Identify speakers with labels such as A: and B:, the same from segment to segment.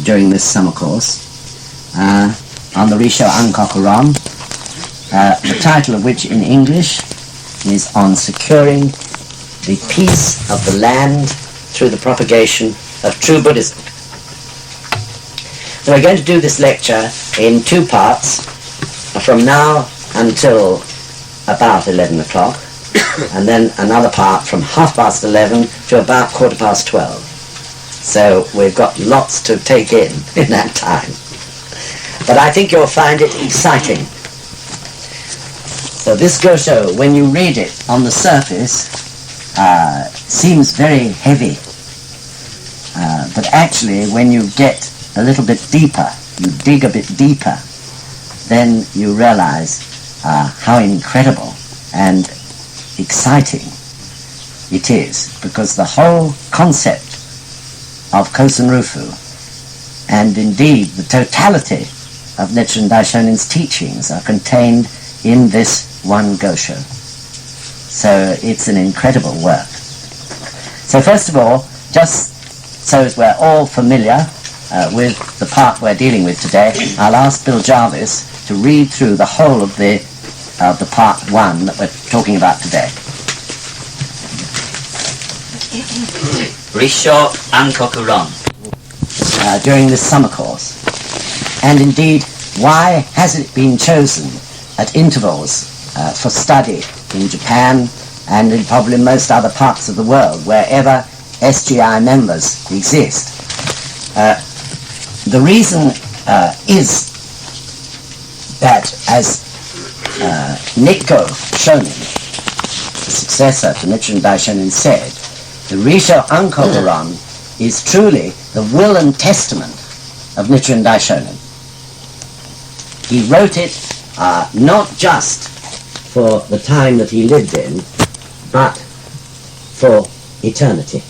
A: during this summer course on the RISSHO ANKOKU RON, the title of which in English is On Securing the Peace of the Land Through the Propagation of True Buddhism. So we're going to do this lecture in two parts, from now until about 11 o'clock, and then another part from 11:30 to about 12:15. So we've got lots to take in that time. But I think you'll find it exciting. So this gosho, when you read it on the surface, seems very heavy. But actually, when you get a little bit deeper, you dig a bit deeper, then you realize how incredible and exciting it is, because the whole concept of Kosen Rufu, and indeed the totality of Nichiren Daishonin's teachings, are contained in this one gosho. So it's an incredible work. So first of all, just so as we're all familiar with the part we're dealing with today, I'll ask Bill Jarvis to read through the whole of the part one that we're talking about today.
B: RISSHO ANKOKU RON.
A: During this summer course. And indeed, why has it been chosen at intervals for study in Japan and in probably most other parts of the world, wherever SGI members exist? The reason is that, as Nichiren Daishonin, the successor to Nichiren Daishonin, said, the RISSHO ANKOKU RON is truly the will and testament of Nichiren Daishonin. He wrote it not just for the time that he lived in, but for eternity.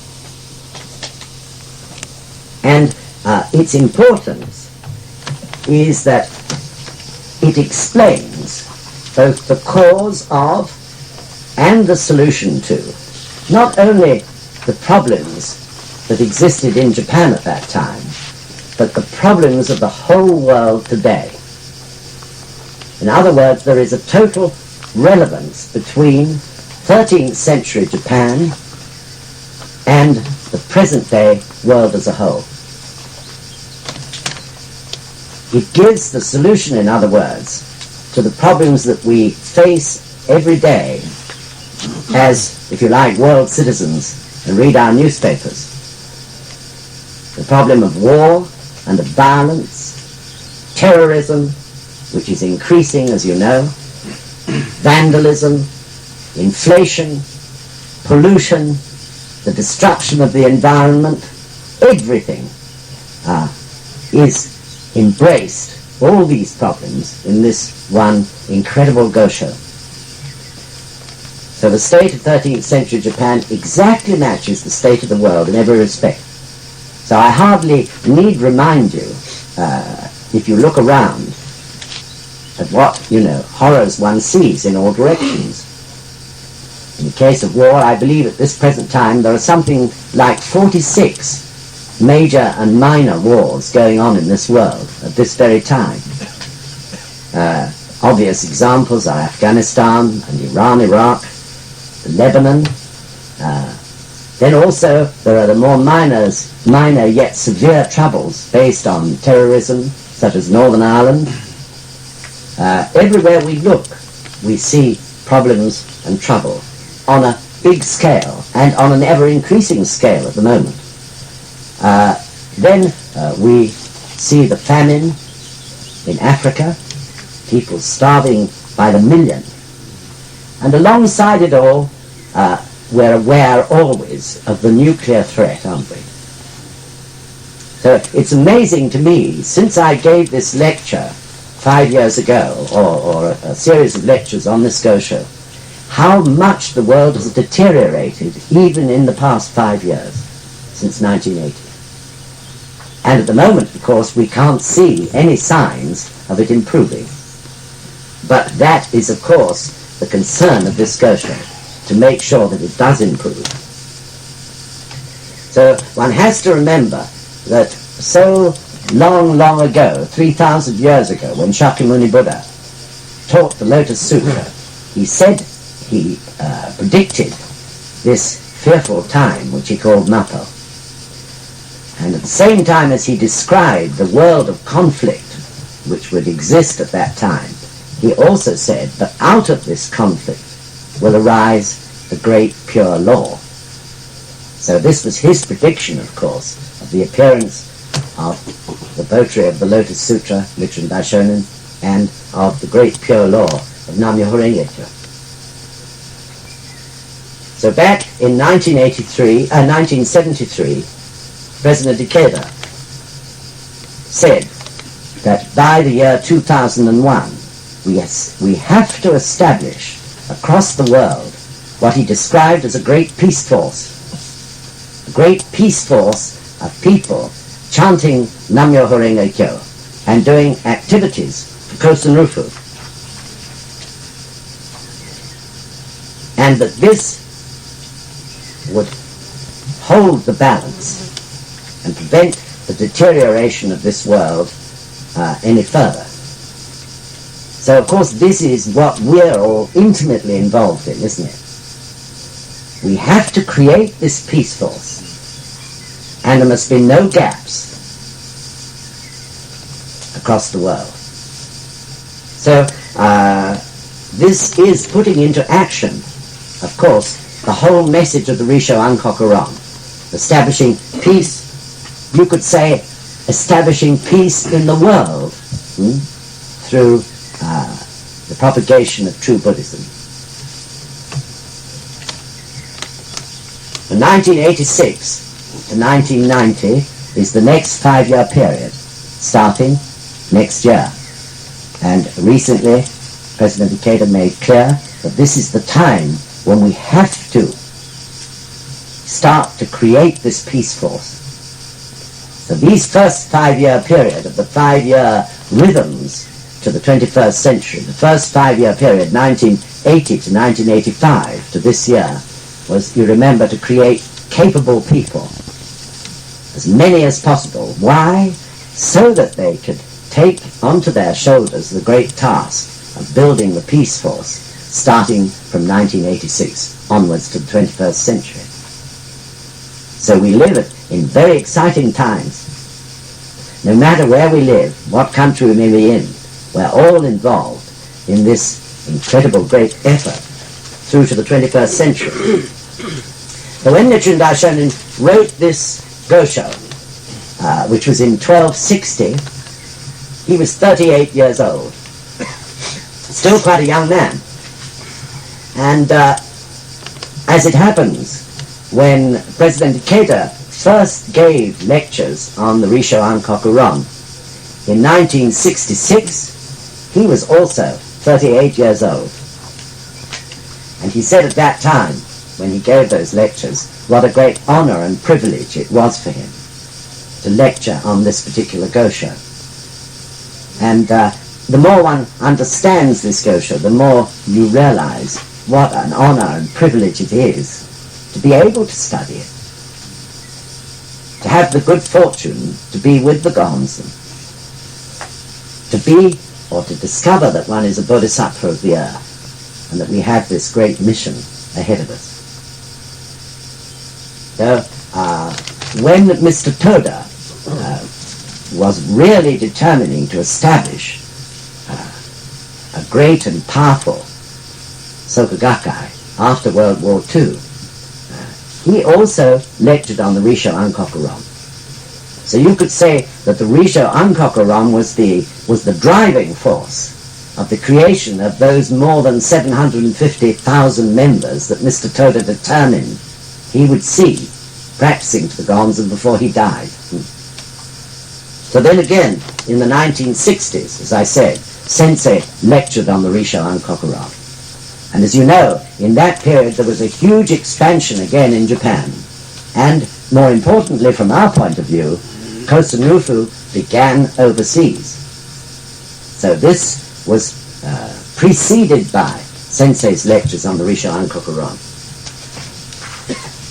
A: And its importance is that it explains both the cause of and the solution to not only the problems that existed in Japan at that time, but the problems of the whole world today. In other words, there is a total relevance between 13th century Japan and the present day world as a whole. It gives the solution, in other words, to the problems that we face every day as, if you like, world citizens and read our newspapers. The problem of war and of violence, terrorism, which is increasing, as you know, vandalism, inflation, pollution, the destruction of the environment, everything is embraced, all these problems, in this one incredible gosho. So the state of 13th century Japan exactly matches the state of the world in every respect. So I hardly need remind you, if you look around, at what, horrors one sees in all directions. In the case of war, I believe at this present time there are something like 46 major and minor wars going on in this world at this very time. Obvious examples are Afghanistan and Iran, Iraq, Lebanon. Then also there are the more minor yet severe troubles based on terrorism, such as Northern Ireland. Everywhere we look, we see problems and trouble on a big scale and on an ever-increasing scale at the moment. Then we see the famine in Africa, people starving by the million. And alongside it all, we're aware always of the nuclear threat, aren't we? So it's amazing to me, since I gave this lecture 5 years ago, or a series of lectures on this gosho, how much the world has deteriorated even in the past 5 years, since 1980. And at the moment, of course, we can't see any signs of it improving. But that is, of course, the concern of this gosho, to make sure that it does improve. So one has to remember that so long, long ago, 3,000 years ago, when Shakyamuni Buddha taught the Lotus Sutra, he said, he predicted this fearful time, which he called Mappo. And at the same time as he described the world of conflict which would exist at that time, he also said that out of this conflict will arise the great pure law. So this was his prediction, of course, of the appearance of the votary of the Lotus Sutra, Nichiren Daishonin, and of the great pure law of Nam-myoho Renge-kyo. So back in 1973, President Ikeda said that by the year 2001, we have to establish across the world what he described as a great peace force. A great peace force of people chanting Nam-myoho Renge-kyo and doing activities for Causton Rufu. And that this would hold the balance and prevent the deterioration of this world any further. So of course this is what we're all intimately involved in, isn't it? We have to create this peace force, and there must be no gaps across the world. So this is putting into action, of course, the whole message of the RISSHO ANKOKU RON, establishing peace, you could say establishing peace in the world through the propagation of true Buddhism. From 1986 to 1990 is the next 5-year period, starting next year. And recently, President Ikeda made clear that this is the time when we have to start to create this peace force. So these first 5-year period of the 5-year rhythms to the 21st century, the first 5-year period, 1980 to 1985 to this year, was, you remember, to create capable people, as many as possible. Why? So that they could take onto their shoulders the great task of building the peace force, starting from 1986 onwards to the 21st century. So we live in very exciting times. No matter where we live, what country we may be in, we're all involved in this incredible great effort through to the 21st century. So when Nichiren Daishonin wrote this gosho, which was in 1260, he was 38 years old. Still quite a young man. And as it happens, when President Ikeda first gave lectures on the RISSHO ANKOKU RON in 1966, he was also 38 years old. And he said at that time, when he gave those lectures, what a great honor and privilege it was for him to lecture on this particular gosho. And the more one understands this gosho, the more you realize what an honor and privilege it is to be able to study it, to have the good fortune to be with the Gonzen, to be or to discover that one is a bodhisattva of the earth, and that we have this great mission ahead of us. So when Mr. Toda was really determining to establish a great and powerful Soka Gakkai after World War II, he also lectured on the RISSHO ANKOKU RON. So you could say that the RISSHO ANKOKU RON was the driving force of the creation of those more than 750,000 members that Mr. Toda determined he would see practicing to the Gonzen before he died. So then again, in the 1960s, as I said, Sensei lectured on the RISSHO ANKOKU RON. And as you know, in that period there was a huge expansion again in Japan. And more importantly, from our point of view, Causton Rufu began overseas. So this was preceded by Sensei's lectures on the RISSHO ANKOKU RON.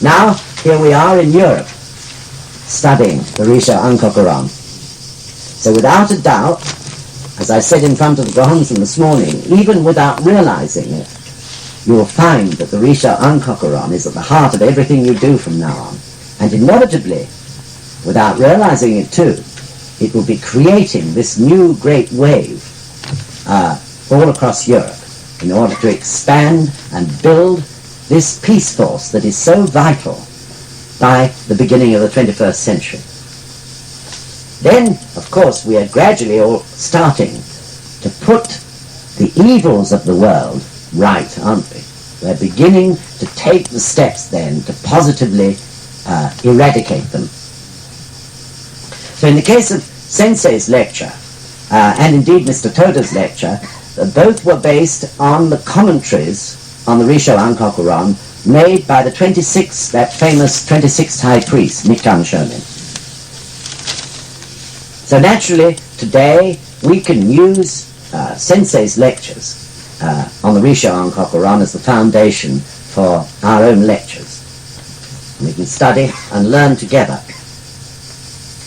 A: Now, here we are in Europe, studying the RISSHO ANKOKU RON. So without a doubt, as I said in front of the Gohonzon this morning, even without realizing it, you will find that the RISSHO ANKOKU RON is at the heart of everything you do from now on. And inevitably, without realizing it too, it will be creating this new great wave all across Europe in order to expand and build this peace force that is so vital by the beginning of the 21st century. Then, of course, we are gradually all starting to put the evils of the world right, aren't we? We're beginning to take the steps then to positively eradicate them. So in the case of Sensei's lecture, and indeed Mr. Toda's lecture, both were based on the commentaries on the RISSHO ANKOKU RON made by the 26th, that famous 26th high priest, Nichiren Daishonin. So naturally, today we can use Sensei's lectures on the RISSHO ANKOKU RON as the foundation for our own lectures. We can study and learn together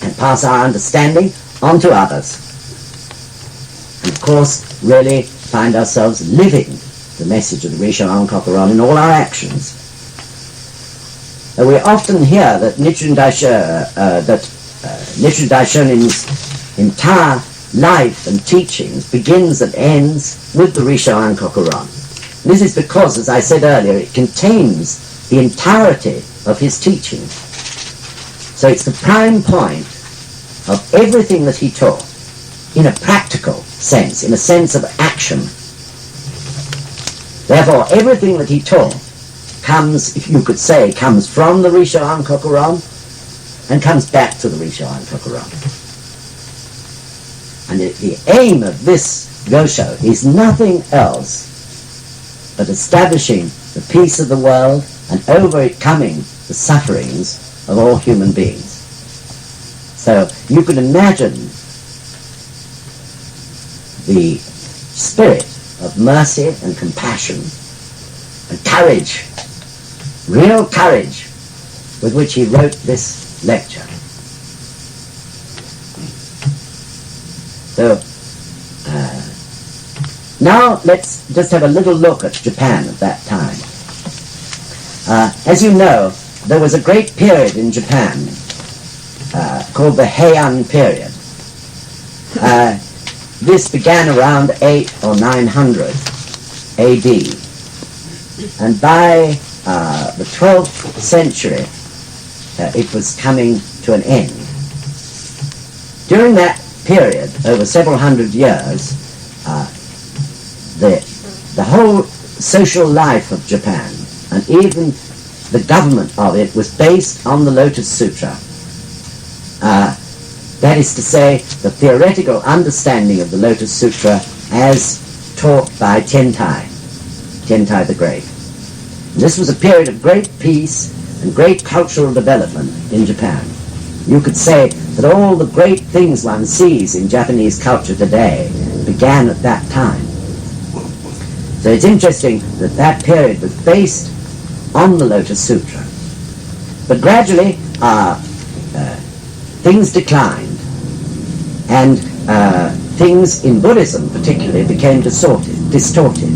A: and pass our understanding on to others. And of course, really find ourselves living the message of the RISSHO ANKOKU RON in all our actions. We often hear that Nichiren Daishonin's entire life and teachings begins and ends with the RISSHO ANKOKU RON. This is because, as I said earlier, it contains the entirety of his teaching. So it's the prime point of everything that he taught in a practical sense, in a sense of action. Therefore, everything that he taught comes, if you could say, comes from the RISSHO ANKOKU RON and comes back to the RISSHO ANKOKU RON. And the aim of this gosho is nothing else but establishing the peace of the world and overcoming the sufferings of all human beings. So you can imagine the spirit of mercy and compassion and courage, real courage, with which he wrote this lecture. So now let's just have a little look at Japan at that time. As you know, there was a great period in Japan called the Heian Period. This began around 8 or 900 AD, and by the 12th century it was coming to an end. During that period, over several hundred years, the whole social life of Japan and even the government of it was based on the Lotus Sutra. That is to say, the theoretical understanding of the Lotus Sutra as taught by Tentai the Great. And this was a period of great peace and great cultural development in Japan. You could say that all the great things one sees in Japanese culture today began at that time. So it's interesting that that period was based on the Lotus Sutra. But gradually things declined, and things in Buddhism particularly became distorted.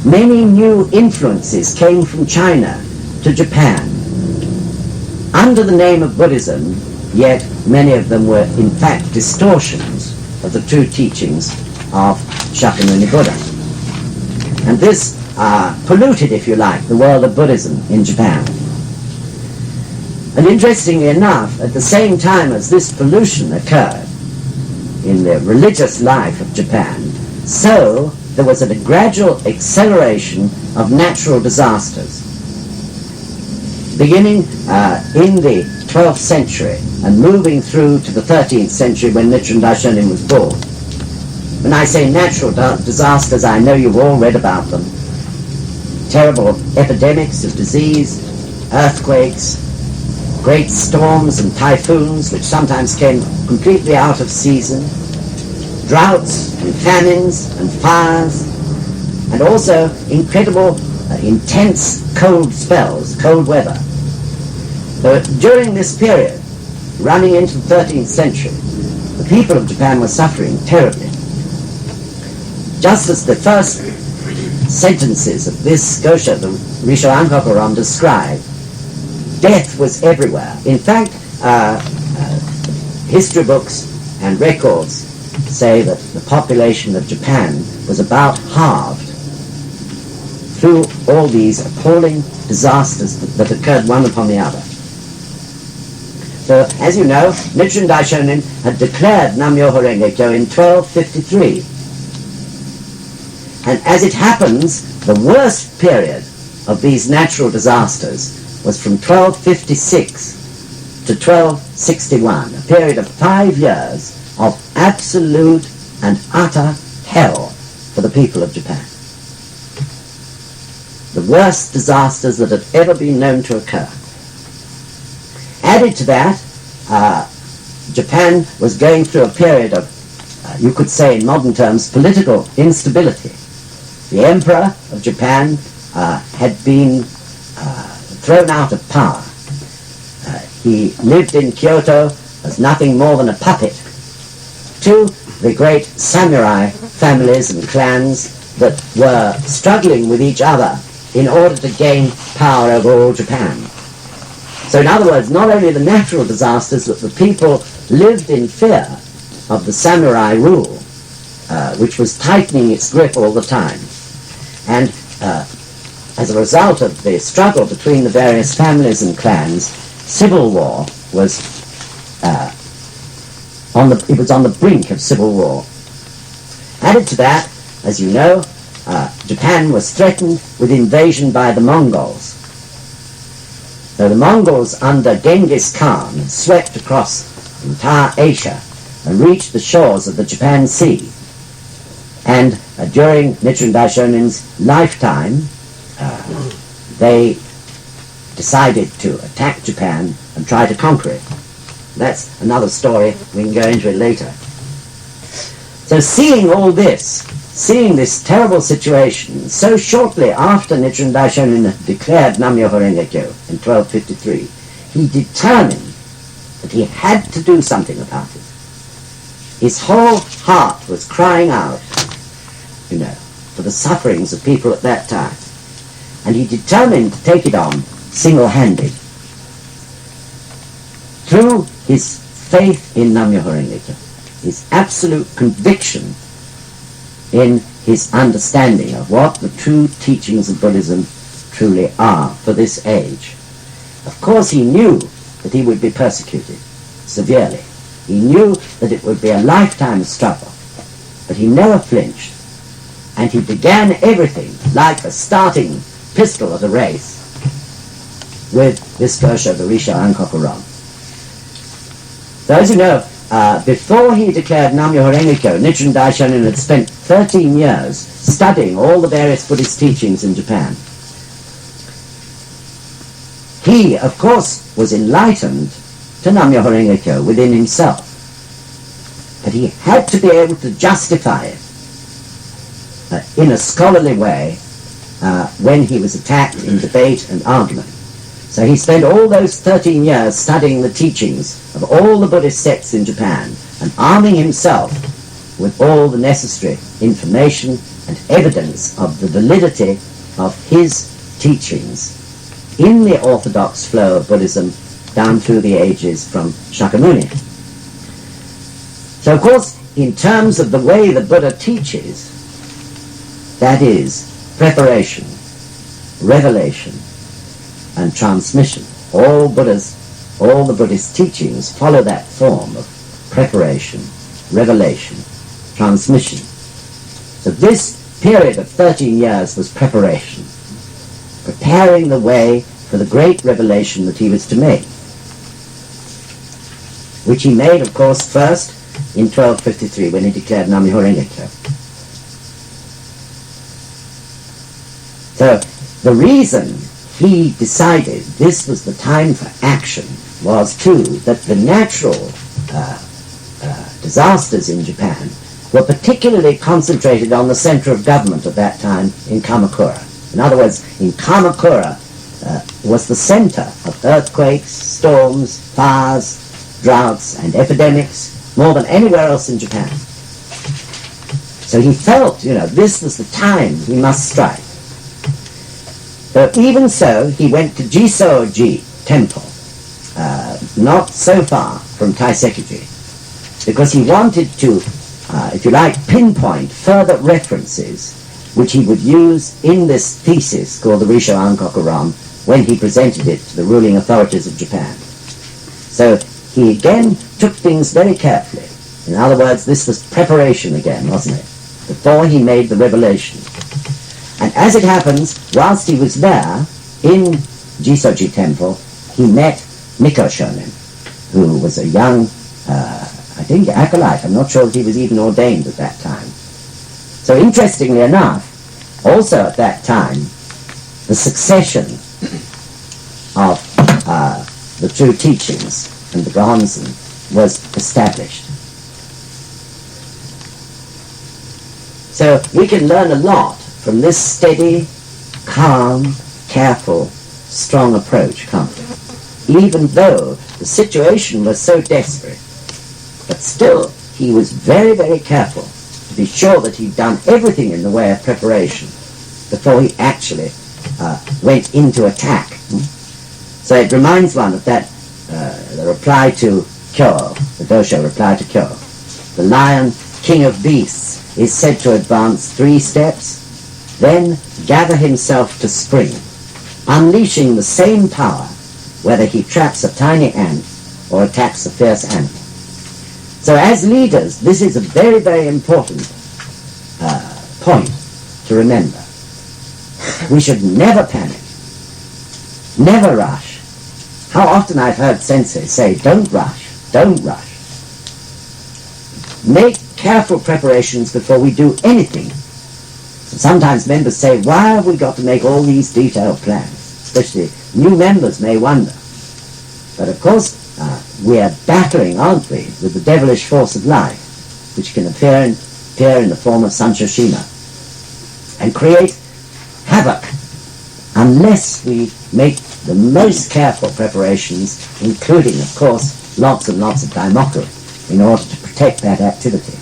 A: Many new influences came from China to Japan under the name of Buddhism, yet many of them were in fact distortions of the true teachings of Shakyamuni Buddha. And this polluted, if you like, the world of Buddhism in Japan. And interestingly enough, at the same time as this pollution occurred in the religious life of Japan, so there was a gradual acceleration of natural disasters. Beginning in the 12th century and moving through to the 13th century when Nichiren Daishonin was born. When I say natural disasters, I know you've all read about them. Terrible epidemics of disease, earthquakes, great storms and typhoons which sometimes came completely out of season, droughts and famines and fires, and also incredible, intense cold spells, cold weather. So during this period, running into the 13th century, the people of Japan were suffering terribly. Just as the first sentences of this gosho, the RISSHO ANKOKU RON, describe, death was everywhere. In fact, history books and records say that the population of Japan was about halved through all these appalling disasters that occurred one upon the other. So, as you know, Nichiren Daishonin had declared Nam-myoho Renge-kyo in 1253. And as it happens, the worst period of these natural disasters was from 1256 to 1261, a period of 5 years of absolute and utter hell for the people of Japan. The worst disasters that had ever been known to occur. Added to that, Japan was going through a period of, you could say in modern terms, political instability. The Emperor of Japan had been thrown out of power. He lived in Kyoto as nothing more than a puppet to the great samurai families and clans that were struggling with each other in order to gain power over all Japan. So in other words, not only the natural disasters, but the people lived in fear of the samurai rule, which was tightening its grip all the time. And as a result of the struggle between the various families and clans, civil war was on the brink of civil war. Added to that, as you know, Japan was threatened with invasion by the Mongols. So the Mongols under Genghis Khan swept across entire Asia and reached the shores of the Japan Sea. And during Nichiren Daishonin's lifetime, they decided to attack Japan and try to conquer it. That's another story, we can go into it later. So seeing all this, seeing this terrible situation, so shortly after Nichiren Daishonin declared Nam-myoho Renge-kyo in 1253, he determined that he had to do something about it. His whole heart was crying out, for the sufferings of people at that time. And he determined to take it on single-handed. Through his faith in Nam-myoho Renge-kyo, his absolute conviction in his understanding of what the true teachings of Buddhism truly are for this age. Of course, he knew that he would be persecuted severely. He knew that it would be a lifetime struggle, but he never flinched, and he began everything like a starting pistol at a race with this gosho, the RISSHO ANKOKU RON. So as you know, before he declared Nam-myoho Renge-kyo, Nichiren Daishonin had spent 13 years studying all the various Buddhist teachings in Japan. He, of course, was enlightened to Nam-myoho Renge-kyo within himself, but he had to be able to justify it in a scholarly way when he was attacked in debate and argument. So he spent all those 13 years studying the teachings of all the Buddhist sects in Japan and arming himself with all the necessary information and evidence of the validity of his teachings in the orthodox flow of Buddhism down through the ages from Shakyamuni. So of course, in terms of the way the Buddha teaches, that is preparation, revelation, and transmission. All the Buddhist teachings follow that form of preparation, revelation, transmission. So this period of 13 years was preparation, preparing the way for the great revelation that he was to make, which he made, of course, first in 1253 when he declared Nam-myoho Renge-kyo. So the reason he decided this was the time for action was, too, that the natural disasters in Japan were particularly concentrated on the center of government at that time in Kamakura. In other words, in Kamakura was the center of earthquakes, storms, fires, droughts, and epidemics more than anywhere else in Japan. So he felt, this was the time he must strike. But even so, he went to Jisoji Temple, not so far from Taisekuji, because he wanted to, if you like, pinpoint further references which he would use in this thesis called the RISSHO ANKOKU RON when he presented it to the ruling authorities of Japan. So he again took things very carefully. In other words, this was preparation again, wasn't it? Before he made the revelation. And as it happens, whilst he was there in Jisoji Temple, he met Nikko Shonin, who was a young, I think, acolyte. I'm not sure if he was even ordained at that time. So interestingly enough, also at that time, the succession of the true teachings and the Gohonzon was established. So we can learn a lot from this steady, calm, careful, strong approach, can't we? Even though the situation was so desperate, but still he was very, very careful to be sure that he'd done everything in the way of preparation before he actually went into attack. So it reminds one of that, the reply to Kyo, the Gosho reply to Kyo. The lion, king of beasts, is said to advance 3 steps, then gather himself to spring, unleashing the same power whether he traps a tiny ant or attacks a fierce animal. So as leaders, this is a very, very important point to remember. We should never panic, never rush. How often I've heard sensei say, don't rush, don't rush. Make careful preparations before we do anything. Sometimes members say, why have we got to make all these detailed plans? Especially new members may wonder. But of course, we are battling, aren't we, with the devilish force of life, which can appear in the form of Sanshashima, and create havoc unless we make the most careful preparations, including, of course, lots and lots of daimoku, in order to protect that activity.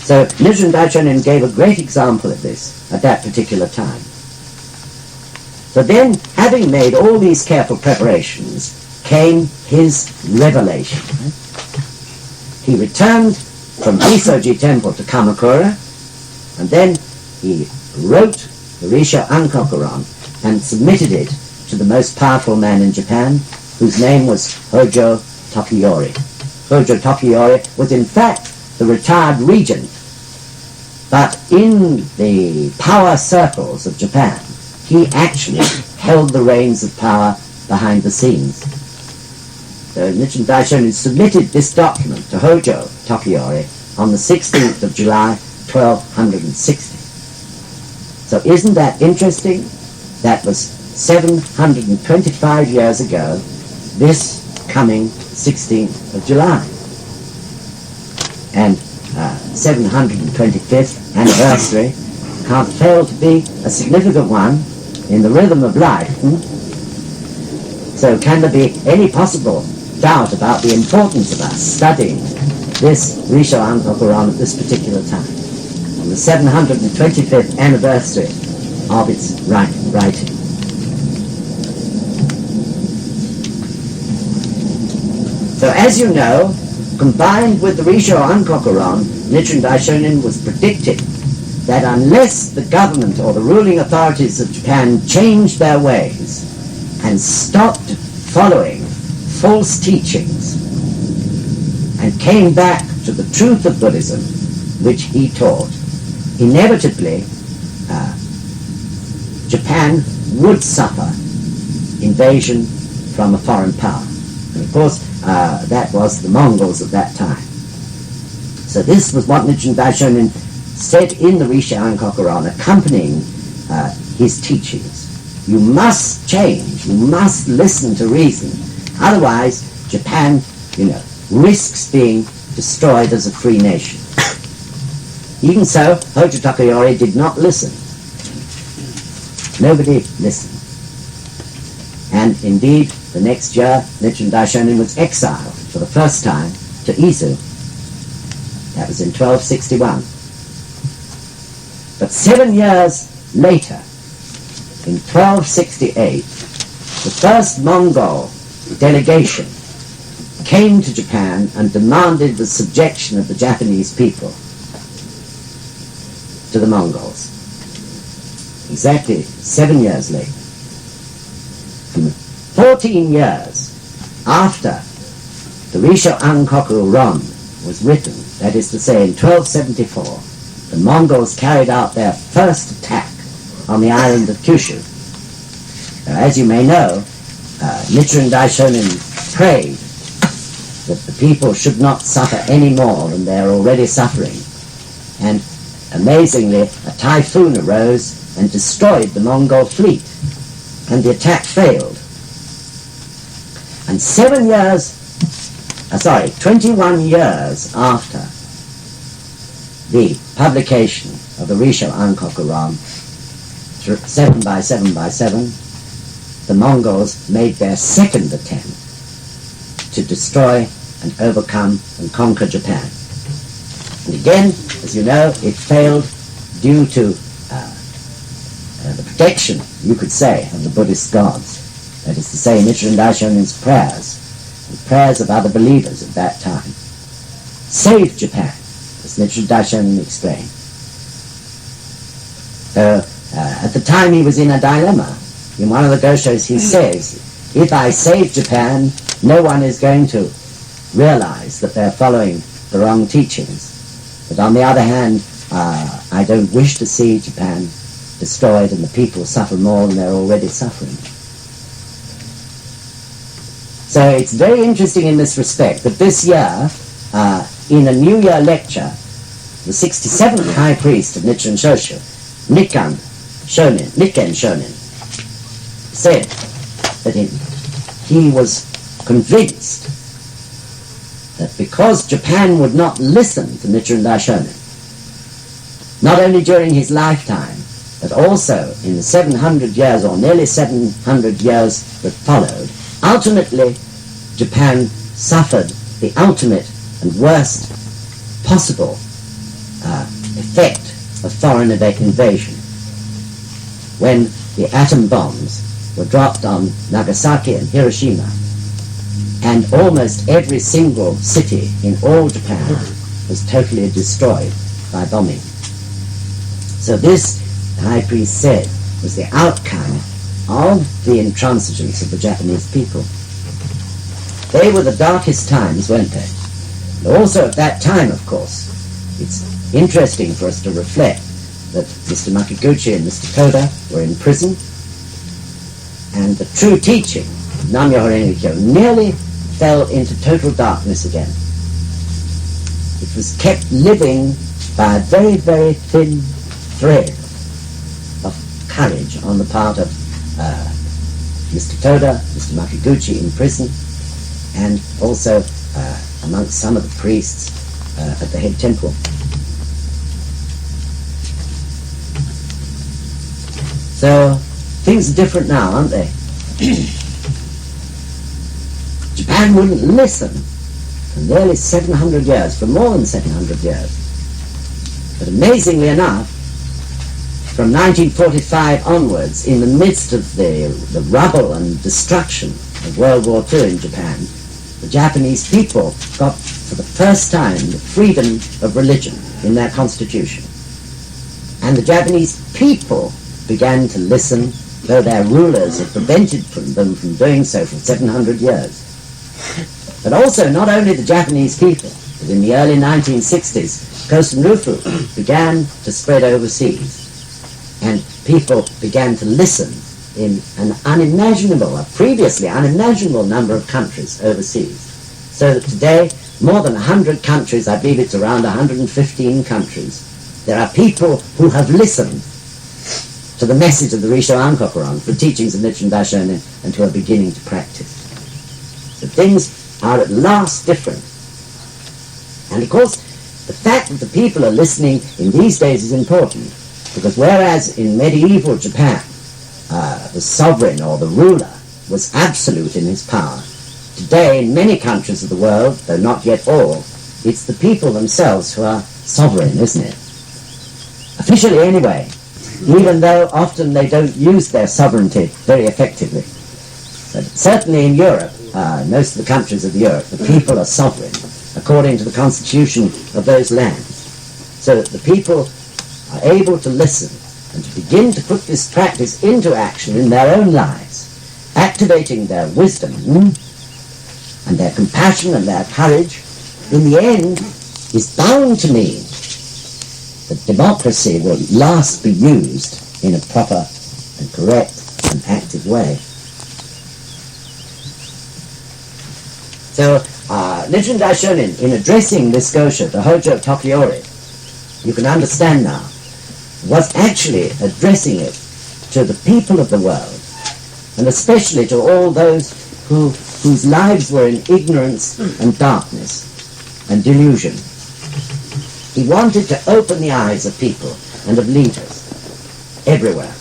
A: So Nichiren Daishonin gave a great example of this at that particular time. So then, having made all these careful preparations, came his revelation. He returned from Jisoji Temple to Kamakura, and then he wrote the RISSHO ANKOKU RON and submitted it to the most powerful man in Japan, whose name was Hojo Tokiyori. Hojo Tokiyori was in fact the retired regent, but in the power circles of Japan, he actually held the reins of power behind the scenes. So Nichiren Daishonin submitted this document to Hojo Tokiyori on the 16th of July, 1260. So isn't that interesting? That was 725 years ago, this coming 16th of July. And 725th anniversary can't fail to be a significant one in the rhythm of life. So can there be any possible doubt about the importance of us studying this RISSHO ANKOKU RON at this particular time, on the 725th anniversary of its writing? So as you know, combined with the RISSHO ANKOKU RON, Nichiren Daishonin was predicting that unless the government or the ruling authorities of Japan changed their ways and stopped following false teachings and came back to the truth of Buddhism, which he taught, inevitably Japan would suffer invasion from a foreign power. And of course, that was the Mongols at that time. So this was what Nichiren Daishonin said in the RISSHO ANKOKU RON, accompanying his teachings. You must change, you must listen to reason. Otherwise, Japan, risks being destroyed as a free nation. Even so, Hojo Tokiyori did not listen. Nobody listened. And indeed, the next year, Nichiren Daishonin was exiled for the first time to Izu That was in 1261. But 7 years later, in 1268, the first Mongol delegation came to Japan and demanded the subjection of the Japanese people to the Mongols. Exactly 7 years later. 14 years after the RISSHO ANKOKU RON was written, that is to say in 1274, the Mongols carried out their first attack on the island of Kyushu. Now, as you may know, Nichiren Daishonin prayed that the people should not suffer any more than they are already suffering. And amazingly, a typhoon arose and destroyed the Mongol fleet, and the attack failed. And 21 years after the publication of the RISSHO ANKOKU RON, 7 by 7 by 7, the Mongols made their second attempt to destroy and overcome and conquer Japan. And again, as you know, it failed due to the protection, you could say, of the Buddhist gods. That is to say, Nichiren Daishonin's prayers, the prayers of other believers at that time, saved Japan, as Nichiren Daishonin explained. At the time he was in a dilemma. In one of the goshos he says, if I save Japan, no one is going to realize that they're following the wrong teachings. But on the other hand, I don't wish to see Japan destroyed and the people suffer more than they're already suffering. So it's very interesting in this respect that this year, in a New Year lecture, the 67th High Priest of Nichiren Shoshu, Nichiren Shonin, said that he was convinced that because Japan would not listen to Nichiren Daishonin, not only during his lifetime, but also in the 700 years or nearly 700 years that followed, ultimately Japan suffered the ultimate and worst possible effect of foreign invasion when the atom bombs were dropped on Nagasaki and Hiroshima, and almost every single city in all Japan was totally destroyed by bombing. So this, the High Priest said, was the outcome of the intransigence of the Japanese people. They were the darkest times, weren't they? And also at that time, of course, it's interesting for us to reflect that Mr. Makiguchi and Mr. Koda were in prison, and the true teaching of Nam-myoho Renge-kyo nearly fell into total darkness again. It was kept living by a very, very thin thread of courage on the part of Mr. Koda, Mr. Makiguchi in prison, and also amongst some of the priests at the head temple. So things are different now, aren't they? Japan wouldn't listen for nearly 700 years, for more than 700 years. But amazingly enough, from 1945 onwards, in the midst of the rubble and destruction of World War II in Japan, the Japanese people got, for the first time, the freedom of religion in their constitution. And the Japanese people began to listen, though their rulers had prevented them from doing so for 700 years. But also, not only the Japanese people, but in the early 1960s, Causton began to spread overseas, and people began to listen in an unimaginable, a previously unimaginable number of countries overseas. So that today, more than 100 countries, I believe it's around 115 countries, there are people who have listened to the message of the RISSHO ANKOKU RON, the teachings of Nichiren Daishonin, and who are beginning to practice. So things are at last different. And of course, the fact that the people are listening in these days is important, because whereas in medieval Japan, the sovereign or the ruler was absolute in his power, today in many countries of the world, though not yet all, it's the people themselves who are sovereign, isn't it? Officially anyway, even though often they don't use their sovereignty very effectively. But certainly in Europe, most of the countries of Europe, the people are sovereign according to the constitution of those lands. So that the people are able to listen and to begin to put this practice into action in their own lives, activating their wisdom and their compassion and their courage, in the end is bound to mean that democracy will at last be used in a proper and correct and active way. So Nichiren Daishonin, in addressing this gosho, the Hojo Tokiori, you can understand now, was actually addressing it to the people of the world, and especially to all those whose lives were in ignorance and darkness and delusion. He wanted to open the eyes of people and of leaders everywhere.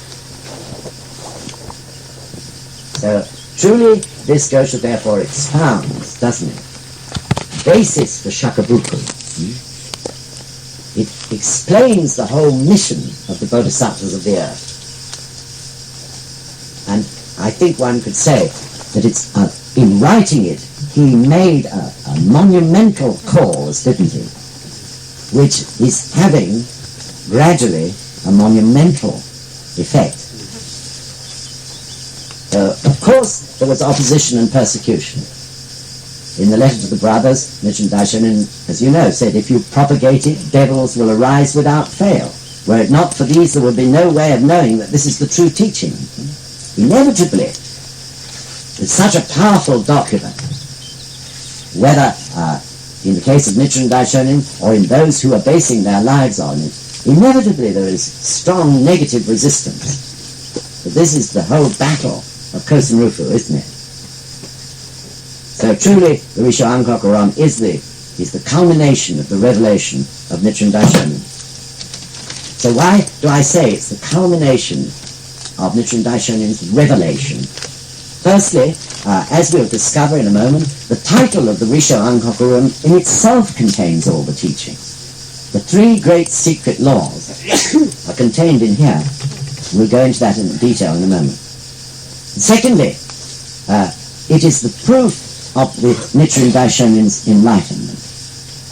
A: So truly this gosho therefore expounds, doesn't it, basis for shakabuku. It explains the whole mission of the bodhisattvas of the earth. And I think one could say that it's in writing it, he made a monumental cause, didn't he? Which is having gradually a monumental effect. Of course, there was opposition and persecution. In the letter to the brothers, Nichiren Daishonin, as you know, said, if you propagate it, devils will arise without fail. Were it not for these, there would be no way of knowing that this is the true teaching. Inevitably, it's such a powerful document, whether in the case of Nichiren Daishonin or in those who are basing their lives on it, inevitably there is strong negative resistance. But this is the whole battle of Kosen Rufu, isn't it? So truly, the RISSHO ANKOKU RON is the culmination of the revelation of Nichiren Daishonin. So why do I say it's the culmination of Nichiren Daishonin's revelation? Firstly, as we'll discover in a moment, the title of the RISSHO ANKOKU RON in itself contains all the teachings. The three great secret laws are contained in here. We'll go into that in detail in a moment. Secondly, it is the proof of the Nichiren Daishonin's enlightenment.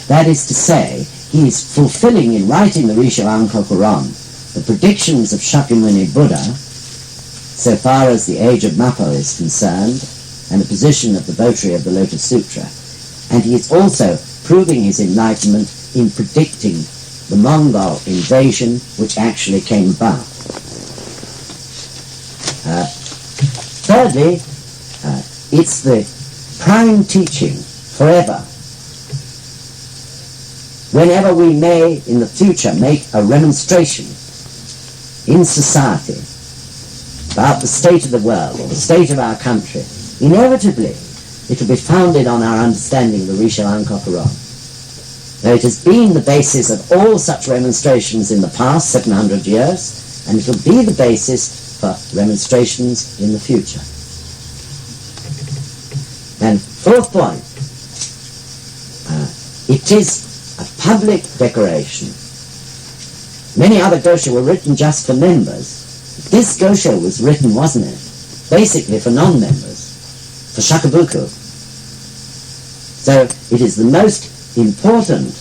A: That is to say, he is fulfilling in writing the RISSHO ANKOKU RON the predictions of Shakyamuni Buddha, so far as the age of Mappo is concerned, and the position of the votary of the Lotus Sutra. And he is also proving his enlightenment in predicting the Mongol invasion which actually came about. Thirdly, it's the prime teaching forever. Whenever we may in the future make a remonstration in society about the state of the world or the state of our country, inevitably it will be founded on our understanding of the RISSHO ANKOKU RON. Now it has been the basis of all such remonstrations in the past 700 years, and it will be the basis for remonstrations in the future. And fourth point, it is a public declaration. Many other gosho were written just for members. This gosho was written, wasn't it, basically for non-members, for shakabuku. So it is the most important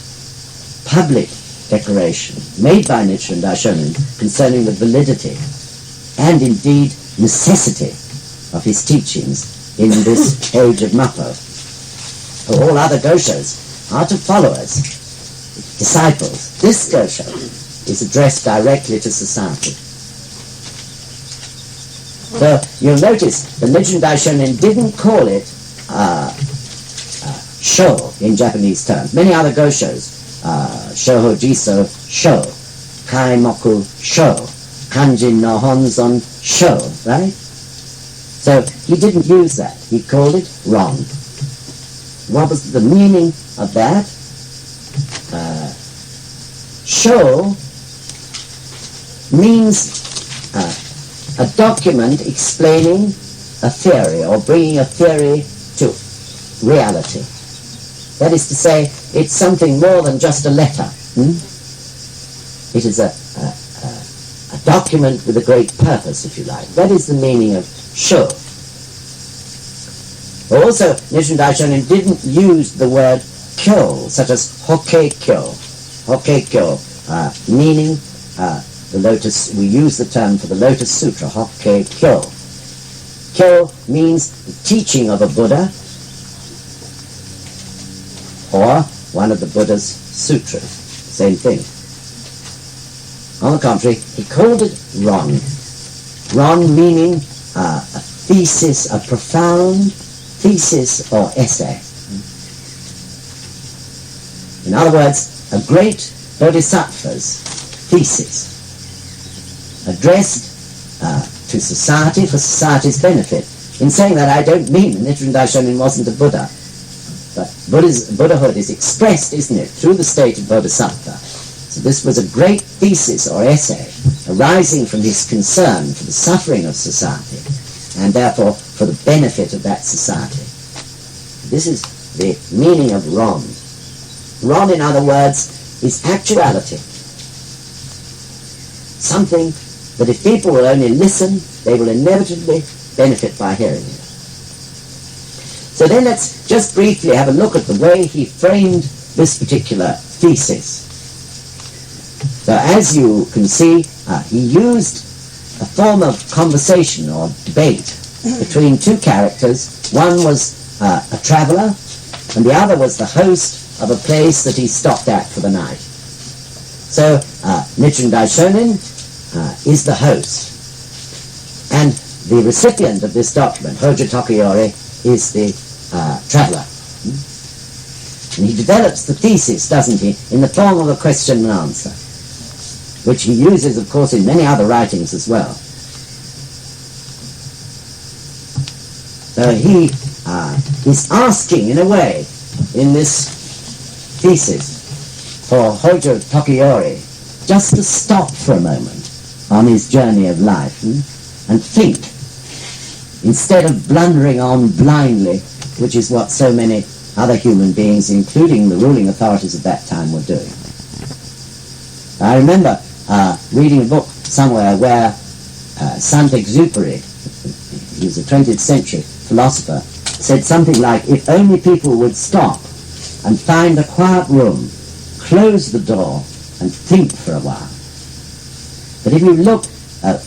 A: public declaration made by Nichiren Daishonin concerning the validity and indeed necessity of his teachings in this age of Mappo. All other goshos are to followers, disciples. This gosho is addressed directly to society. So you'll notice that Nichiren Daishonin didn't call it sho in Japanese terms. Many other goshos, shoho jiso sho, kaimoku sho, kanjin no honzon sho, right? So he didn't use that. He called it ron. What was the meaning of that? Sho means a document explaining a theory or bringing a theory to reality. That is to say, it's something more than just a letter. It is a document with a great purpose, if you like. That is the meaning of sho. Also, Nichiren Daishonin didn't use the word kyo, such as hokkekyo. Hokkekyo, meaning the Lotus, we use the term for the Lotus Sutra, hokkekyo. Kyo means the teaching of a Buddha or one of the Buddha's sutras. Same thing. On the contrary, he called it ron. Ron meaning a thesis, a profound thesis or essay. In other words, a great bodhisattva's thesis addressed to society for society's benefit. In saying that, I don't mean that Nichiren Daishonin wasn't a Buddha, but Buddhahood is expressed, isn't it, through the state of bodhisattva. So this was a great thesis or essay arising from his concern for the suffering of society and therefore for the benefit of that society. This is the meaning of ron. Ron, in other words, is actuality. Something that if people will only listen, they will inevitably benefit by hearing it. So then let's just briefly have a look at the way he framed this particular thesis. So as you can see, he used a form of conversation or debate between two characters. One was a traveller, and the other was the host of a place that he stopped at for the night. So Nichiren Daishonin is the host, and the recipient of this document, Hojo Tokiyori, is the traveller. And he develops the thesis, doesn't he, in the form of a question and answer, which he uses, of course, in many other writings as well. So he is asking, in a way, in this thesis, for Hojo Tokiyori just to stop for a moment on his journey of life and think, instead of blundering on blindly, which is what so many other human beings, including the ruling authorities of that time, were doing. I remember reading a book somewhere where Saint-Exupéry, he was a 20th century philosopher, said something like, if only people would stop and find a quiet room, close the door and think for a while. But if you look,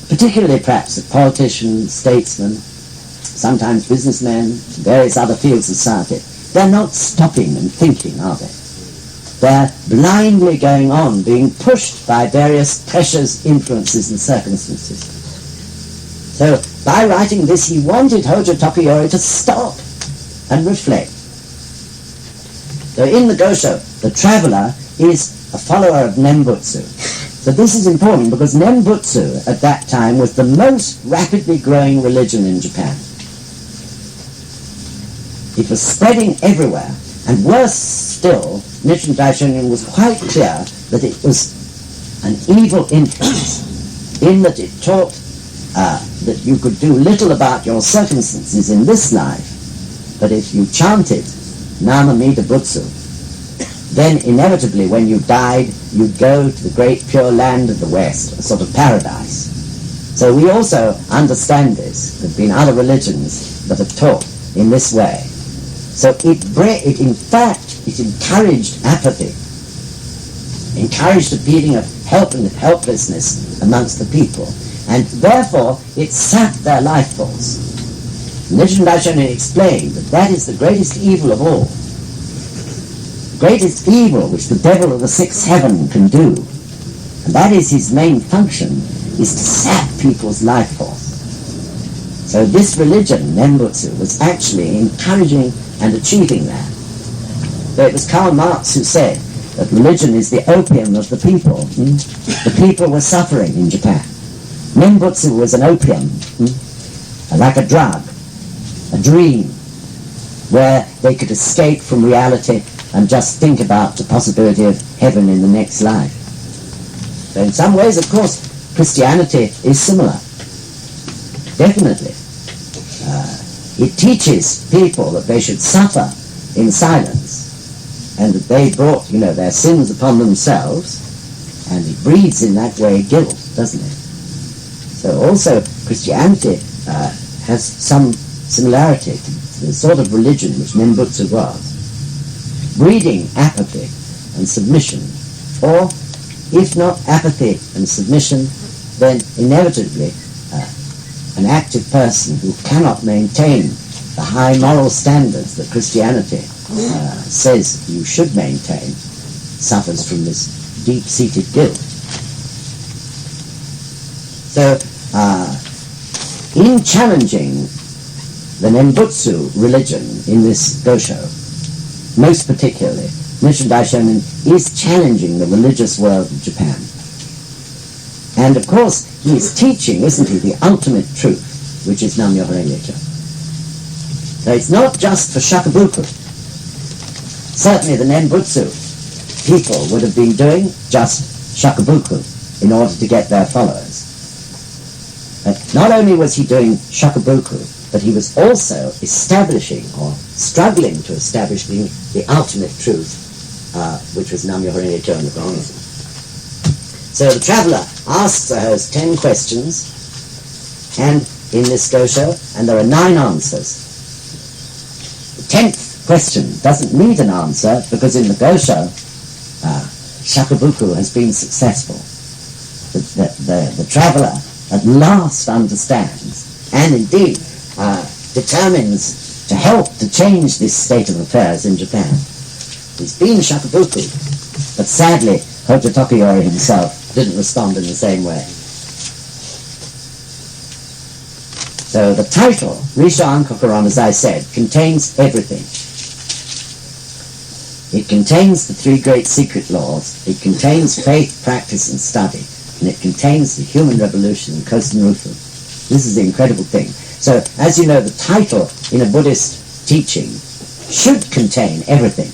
A: particularly perhaps at politicians, statesmen, sometimes businessmen, various other fields of society, they're not stopping and thinking, are they? They're blindly going on, being pushed by various pressures, influences, and circumstances. So, by writing this, he wanted Hojo Tokiyori to stop and reflect. So in the gosho, the traveller is a follower of Nembutsu. So this is important because Nembutsu at that time was the most rapidly growing religion in Japan. It was spreading everywhere, and worse still, Nichiren Daishonin was quite clear that it was an evil influence, in that it taught that you could do little about your circumstances in this life, but if you chanted Nama Mida Butsu, then inevitably when you died, you'd go to the great pure land of the West, a sort of paradise. So we also understand this. There have been other religions that have taught in this way. So it in fact, it encouraged apathy, encouraged a feeling of help and helplessness amongst the people, and therefore it sapped their life force. Nichiren Daishonin explained that that is the greatest evil of all. The greatest evil which the devil of the sixth heaven can do, and that is his main function, is to sap people's life force. So this religion, Nembutsu, was actually encouraging and achieving that. So it was Karl Marx who said that religion is the opium of the people. The people were suffering in Japan. Nembutsu was an opium, like a drug, a dream, where they could escape from reality and just think about the possibility of heaven in the next life. So in some ways, of course, Christianity is similar. Definitely. It teaches people that they should suffer in silence and that they brought, their sins upon themselves, and it breeds in that way guilt, doesn't it? So also Christianity has some similarity to the sort of religion which Nembutsu was, breeding apathy and submission, or if not apathy and submission, then inevitably an active person who cannot maintain the high moral standards that Christianity says you should maintain suffers from this deep-seated guilt. So, in challenging the Nembutsu religion in this gosho, most particularly, Nichiren Daishonin is challenging the religious world of Japan. And of course, he is teaching, isn't he, the ultimate truth, which is Nam-myoho Renge-kyo. So it's not just for shakubuku. Certainly the Nembutsu people would have been doing just shakubuku in order to get their followers. But not only was he doing shakubuku, but he was also establishing, or struggling to establish, the ultimate truth, which was Nam-myoho Renge-kyo and the Buddhism. So the traveller asks the host 10 questions, and in this gosho, and there are 9 answers. The 10th question doesn't need an answer, because in the gosho, shakubuku has been successful. The traveller at last understands, and indeed determines to help to change this state of affairs in Japan. He's been shakubuku, but sadly Hojo Tokuyori himself didn't respond in the same way. So the title, RISSHO ANKOKU RON, as I said, contains everything. It contains the 3 great secret laws, it contains faith, practice and study, and it contains the human revolution in Causton. This is the incredible thing. So, as you know, the title in a Buddhist teaching should contain everything.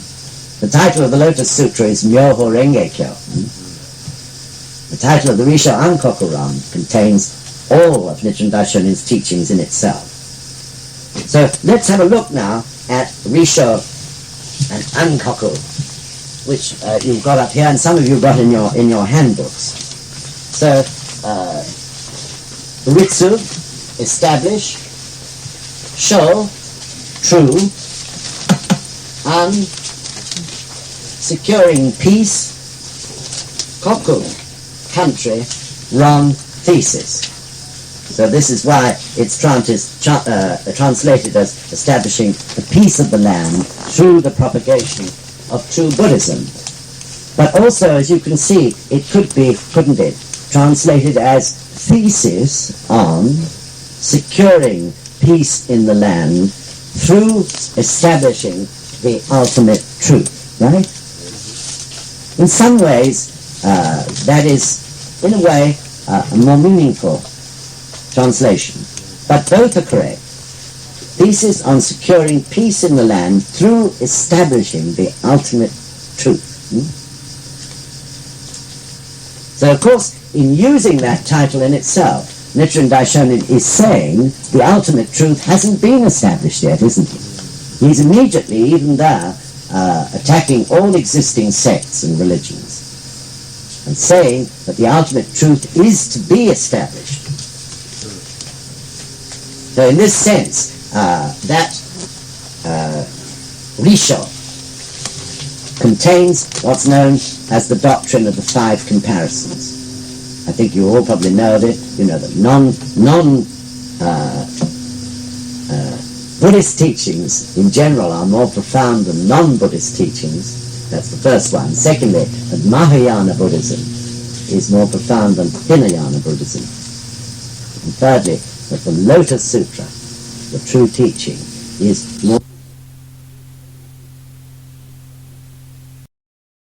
A: The title of the Lotus Sutra is Myoho Renge-kyo. The title of the RISSHO ANKOKU RON contains all of Nichiren Daishonin's teachings in itself. So let's have a look now at RISSHO and Ankoku, which you've got up here, and some of you got in your handbooks. So Ritsu, establish; Sho, true; An, securing peace; Koku, country; Ron, thesis. So this is why it's translated as establishing the peace of the land through the propagation of true Buddhism. But also, as you can see, it could be, couldn't it, translated as thesis on securing peace in the land through establishing the ultimate truth, right? In some ways, that is, in a way, a more meaningful translation. But both are correct. Thesis on securing peace in the land through establishing the ultimate truth. So, of course, in using that title in itself, Nichiren Daishonin is saying the ultimate truth hasn't been established yet, isn't he? He's immediately, even there, attacking all existing sects and religions, and saying that the ultimate truth is to be established. So in this sense, that RISSHO contains what's known as the doctrine of the 5 comparisons. I think you all probably know of it. You know that Buddhist teachings in general are more profound than non-Buddhist teachings. That's the first one. Secondly, that Mahayana Buddhism is more profound than Hinayana Buddhism. And thirdly, that the Lotus Sutra, the true teaching, is more